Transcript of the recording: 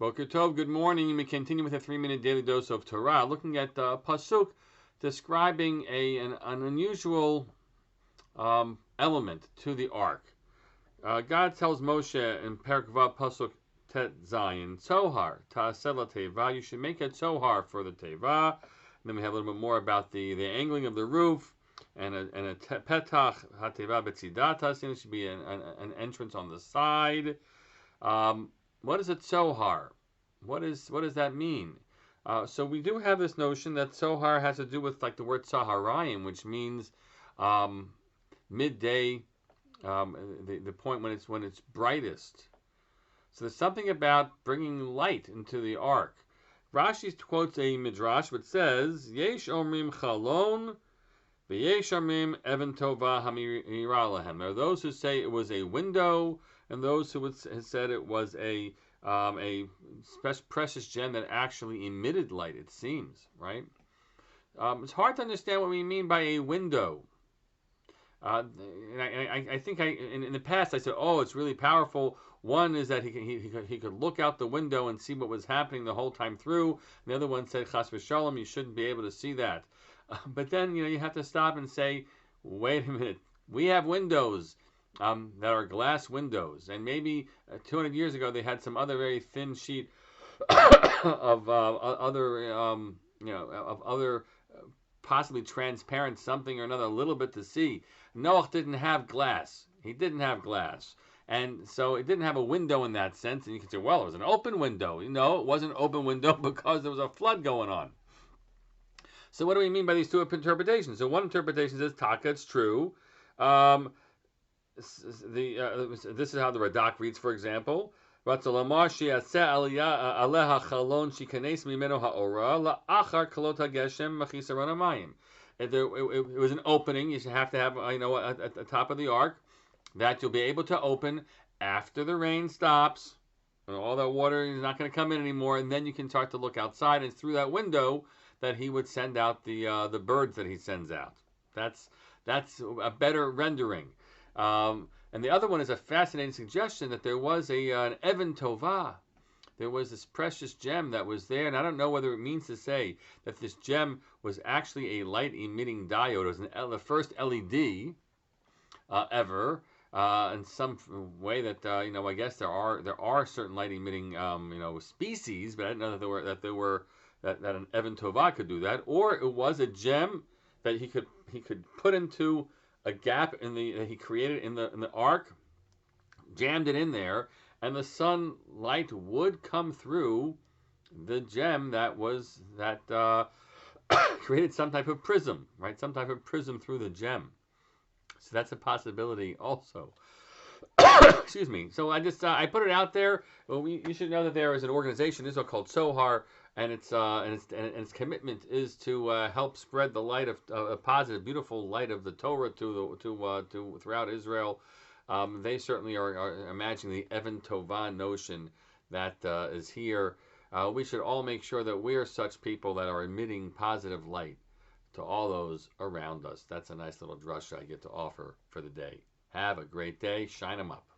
Boker Tov, good morning. We continue with a 3-minute daily dose of Torah, looking at the pasuk describing an unusual element to the ark. God tells Moshe in Perek Vav pasuk Tet Zayin, Tzohar ta'aseh teva. You should make a Tzohar for the teva. And then we have a little bit more about the angling of the roof and a petach hateva betzidat. There should be an entrance on the side. What is a Tzohar? What does that mean? So we do have this notion that Tzohar has to do with like the word Tzaharayim, which means midday, the point when it's brightest. So there's something about bringing light into the ark. Rashi quotes a midrash which says, "Yesh omrim chalon, v'yesh omrim even tova hamira lahem." There are those who say it was a window, and those who said it was a precious gem that actually emitted light. It seems, right? It's hard to understand what we mean by a window. And I think in the past I said, oh, it's really powerful. One is that he could look out the window and see what was happening the whole time through. And the other one said, Chas v'shalom, you shouldn't be able to see that. But then you have to stop and say, wait a minute, we have windows that are glass windows, and maybe 200 years ago they had some other very thin sheet of other possibly transparent something or another, a little bit to see. Noach didn't have glass. He didn't have glass. And so it didn't have a window in that sense. And you can say, well, it was an open window. No, it wasn't an open window because there was a flood going on. So what do we mean by these two interpretations? So one interpretation says, Taka, it's true. This is how the Radak reads, for example. It was an opening. You should have to have, at the top of the ark, that you'll be able to open after the rain stops. And all that water is not going to come in anymore, and then you can start to look outside, and through that window that he would send out the birds that he sends out. That's a better rendering. And the other one is a fascinating suggestion that there was an Even Tovah. There was this precious gem that was there, and I don't know whether it means to say that this gem was actually a light-emitting diode. It was the first LED ever, in some way that I guess there are certain light-emitting species, but I didn't know that an Even Tovah could do that, or it was a gem that he could put into a gap that he created in the ark, jammed it in there, and the sunlight would come through the gem that created some type of prism, right? Some type of prism through the gem. So that's a possibility also. Excuse me. So I put it out there. Well, you should know that there is an organization, Israel, called Tzohar, and its commitment is to help spread the light of a positive, beautiful light of the Torah to throughout Israel. They certainly are imagining the Even Tovah notion that is here. We should all make sure that we are such people that are emitting positive light to all those around us. That's a nice little drush I get to offer for the day. Have a great day. Shine 'em up.